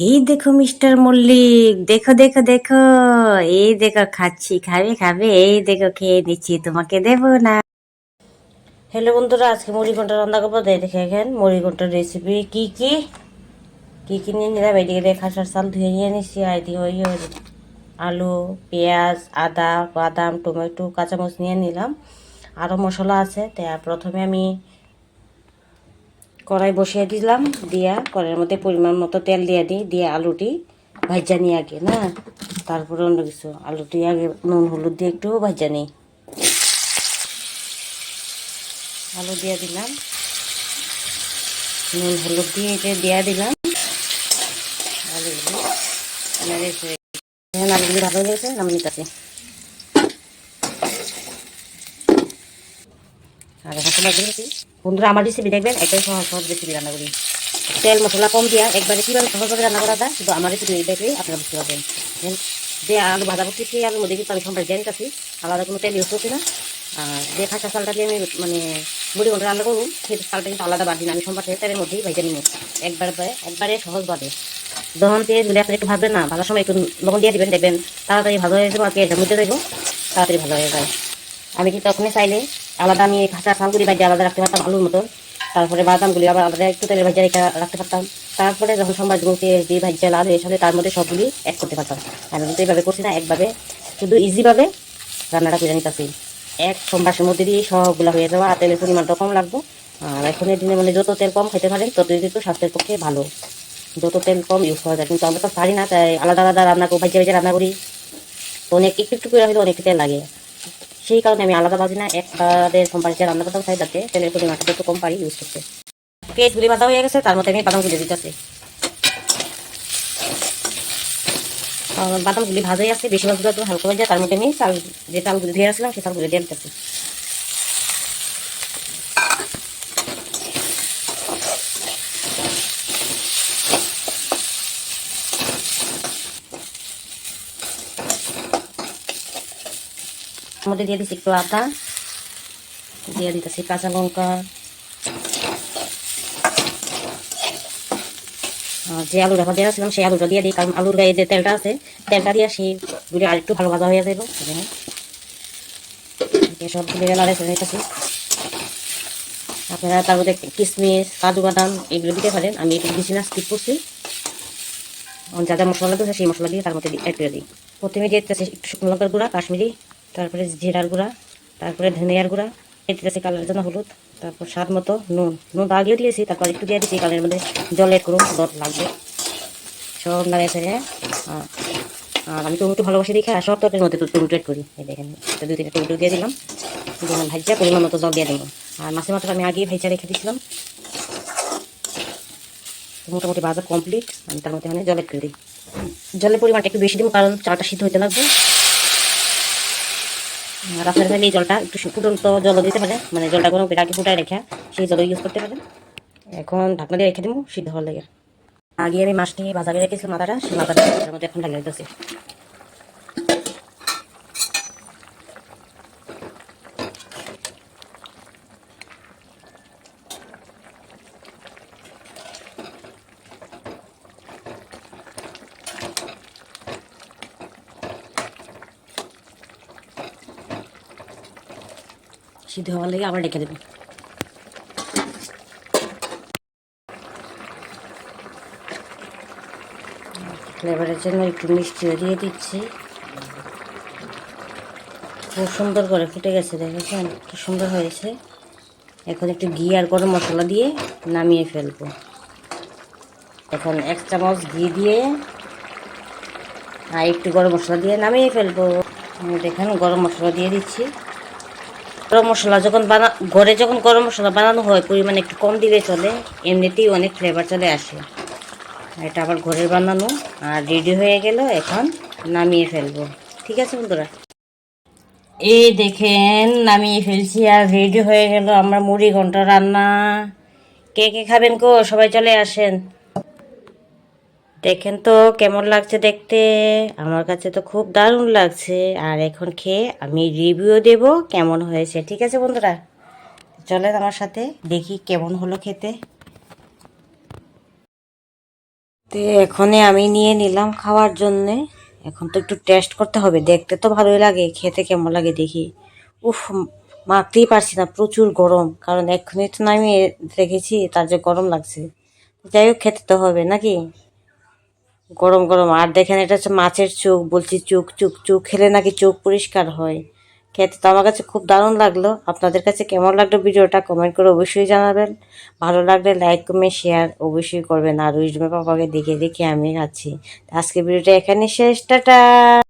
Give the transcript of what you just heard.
এই দেখো মিস্টার মল্লিক, দেখো দেখো দেখো, এই দেখো খাচ্ছি। খাবে খাবে? এই দেখো খেয়ে নিচ্ছি, তোমাকে দেবো না? হ্যালো বন্ধুরা, আজকে মুড়ি ঘন্টা রান্না করবো। দেখে এখন মুড়ি ঘন্টার রেসিপি কি কি কি কি নিয়ে নিলাম। এদিকে দিয়ে খাসার চাল ধুয়ে নিয়ে নিচ্ছি। আর এদিকে ওই আলু, পেঁয়াজ, আদা, বাদাম, টমেটো, কাঁচামরিচ নিয়ে নিলাম। আরও মশলা আছে। তাই প্রথমে আমি কড়াই বসিয়ে দিলাম, দিয়া কড়াইয়ের মধ্যে পরিমাণ মতো তেল দিয়ে দিই, দিয়ে আলুটি ভাজা নিই আগে না, তারপরে অন্য কিছু। আলুটি আগে নুন হলুদ দিয়ে একটু ভাজা নিই। আলু দিয়ে দিলাম, নুন হলুদ দিয়ে এটা দিয়ে দিলাম আলুগুলো। এখন আলুগুলি ভালো হয়ে গেছে, নামিয়ে নিতেছি। আর মশলা দিয়েছি। বন্ধুরা, আমার রেসিপি দেখবেন, একটাই সহজ সহজ রেসিপি রান্না করি। তেল মশলা কম দিয়া একবারে কীভাবে সহজভাবে রান্না করা যায়, শুধু আমার রেসিপি দেখলেই আপনারা বুঝতে পারবেন। যে আলু ভাজা করছি, সেই আলুর মধ্যে কিন্তু আমি সম্বার দিয়ে নিতেছি, আলাদা কোনো তেল ইউজ করছি না। আর যে খাসা চালটা দিয়ে আমি মানে মুড়ি ঘন্টা রান্না করবো, সেই চালটা কিন্তু আলাদা বাদ দিন, আমি সম্বার তেলের মধ্যেই ভাজা নিব একবারে সহজভাবে। যখন তেলগুলি আপনি একটু ভাজবেন না, ভাজার সময় একটু লবণ দিয়ে দিবেন, দেখবেন তাড়াতাড়ি ভালো হয়ে যাবে। আর পেঁয়াজের মধ্যে দেবো, তাড়াতাড়ি ভালো হয়ে যায়। আমি কিন্তু তখনই চাইলে আলাদা আমি খাঁচা চালগুলি ভাজা আলাদা রাখতে পারতাম আলুর মতো, তারপরে বাদামগুলি আবার আলাদা একটু তেলের ভাজা রেখে রাখতে পারতাম। তারপরে যখন সোমবার যে ভাজা আলু এর সাথে তার মধ্যে সবগুলি অ্যাড করতে পারতাম। আমি কিন্তু এইভাবে করছি না, একভাবে শুধু ইজিভাবে রান্নাটা করে নিতেছি। এক সোমবারের মধ্যে দিয়ে সবগুলো হয়ে যাওয়া, আর তেলের পরিমাণটা কম লাগবো। আর এখনের দিনে মানে যত তেল কম খেতে পারেন তত কিন্তু স্বাস্থ্যের পক্ষে ভালো, যত তেল কম ইউজ করা যায়। কিন্তু আমরা তো পারি না, তাই আলাদা আলাদা রান্না করি, ভাজা ভাজা রান্না করি, তো অনেক একটু একটু করে হলে অনেক তেল লাগে। সেই কারণে আমি আলাদা ভাজি না, একবারে কোম্পানিতে রান্না করতাম, চাই যাতে তেলের পরিমাণটা যত কম পারি ইউজ করতে। পেঁয়াজগুলি ভাজা হয়ে গেছে, তার মধ্যে আমি বাদামগুলি দিতেছি। বাদামগুলি ভাজাই আছে, বেশি ভাজা তো হালকা হয়ে যায়। তার মধ্যে আমি চাল, যে চালগুলি ধুয়ে আসলাম, সেই চালগুলি দিয়ে দিতেছি। মধ্যে দিয়ে দিচ্ছি একটু আদা, দিয়ে দিতেছি কাঁচা লঙ্কা। যে আলুটা ভাজা আসলাম সেই আলুটা দিয়ে দিই, কারণ আলুর গায়ে যে তেলটা আছে, তেলটা দিয়ে সেইগুলি আর একটু ভালো ভাজা হয়ে যাবো। সবগুলি লাড়ে ফেলে নিতেছি। আপনারা তার মধ্যে কিশমিশ, কাজু বাদাম এগুলো দিতে পারেন, আমি একটু বেশি না স্কিপ করছি। যা যা মশলা দিয়েছে সেই মশলা দিয়ে তার মধ্যে অ্যাড করে দিই। প্রথমে দিয়ে দিতেছি একটু শুকনো লঙ্কার গুঁড়া, কাশ্মীরি, তারপরে জিরার গুঁড়া, তারপরে ধনিয়ার গুঁড়া, দিতেছি কালারের জন্য হলুদ, তারপর স্বাদ মতো নুন। নুন আগেও দিয়েছি, তারপর একটু দিয়ে দিচ্ছি কালারের মধ্যে জল অ্যাড করুন, দর লাগবে। সব নাড়িয়ে ছেড়ে আর আমি টমেটো ভালোবাসি দেখে আর সব তরকারির মধ্যে টমেটো অ্যাড করি। এই দেখেন, 2-3 টমেটো দিয়ে দিলাম, ভাজা পরিমাণ মতো জল দিয়ে দেবো। আর মাছের মাথাটা আমি আগেই ভেজা রেখে দিয়েছিলাম, মোটামুটি ভাজা কমপ্লিট। আমি তার মধ্যে জল অ্যাড করে দিই। জলের পরিমাণটা একটু বেশি দিব, কারণ চালটা সিদ্ধ হতে লাগবে। আর আপনারা চাইলে এই জলটা একটু ফুটন্ত জল দিতে পারেন, মানে জলটা গরম করে আগে ফুটায় রেখে সেই জল ইউজ করতে পারেন। এখন ঢাকনা দিয়ে রেখে দেবো সিদ্ধ হওয়ার লেগে। আগে আমি মাছটি বাজারে রেখেছিলাম, মাথাটা, সেই মাথাটা এর মধ্যে এখন ঢালিয়ে দিতেছি। সিদ্ধ হওয়ার লেগে আবার রেখে দেবো। ফ্লেভারের জন্য একটু মিষ্টিও দিয়ে দিচ্ছি। খুব সুন্দর করে ফুটে গেছে, দেখেছেন কি সুন্দর হয়েছে। এখন একটু ঘি আর গরম মশলা দিয়ে নামিয়ে ফেলবো। এখন 1 চামচ ঘি দিয়ে আর একটু গরম মশলা দিয়ে নামিয়ে ফেলবো। দেখেন গরম মশলা দিয়ে দিচ্ছি। গরম মশলা যখন ঘরে যখন গরম মশলা বানানো হয়, পরিমাণে একটু কম দিলে চলে, এমনিতেই অনেক ফ্লেভার চলে আসে। এটা আবার ঘরের বানানো। আর রেডি হয়ে গেল, এখন নামিয়ে ফেলবো। ঠিক আছে বন্ধুরা, এই দেখেন নামিয়ে ফেলছি আর রেডি হয়ে গেল আমার মুড়ি ঘন্ট রান্না। কে কে খাবেন গো, সবাই চলে আসেন। দেখেন তো কেমন লাগছে দেখতে, আমার কাছে তো খুব দারুণ লাগছে। আর এখন খেয়ে আমি রিভিউ দেব কেমন হয়েছে। ঠিক আছে বন্ধুরা, চলেন আমার সাথে দেখি কেমন হলো খেতে। তো এখনই আমি নিয়ে নিলাম খাওয়ার জন্যে। এখন তো একটু টেস্ট করতে হবে, দেখতে তো ভালোই লাগে, খেতে কেমন লাগে দেখি। উফ, মাখতেই পারছি না, প্রচুর গরম, কারণ এক্ষুনি তো নামিয়ে রেখেছি, তার যে গরম লাগছে। যাই হোক, খেতে তো হবে নাকি, গরম গরম। আর দেখেন, এটা হচ্ছে মাছের চোখ, বলছি চোখ চোখ চোখ খেলে নাকি চোখ পরিষ্কার হয়। খেতে তো আমার কাছে খুব দারুণ লাগলো। আপনাদের কাছে কেমন লাগলো ভিডিওটা কমেন্ট করে অবশ্যই জানাবেন। ভালো লাগলে লাইক কমেন্ট শেয়ার অবশ্যই করবেন। আর রুইস পাপাকে দেখে দেখে আমি খাচ্ছি। আজকে ভিডিওটা এখানে শেষ, টাটা।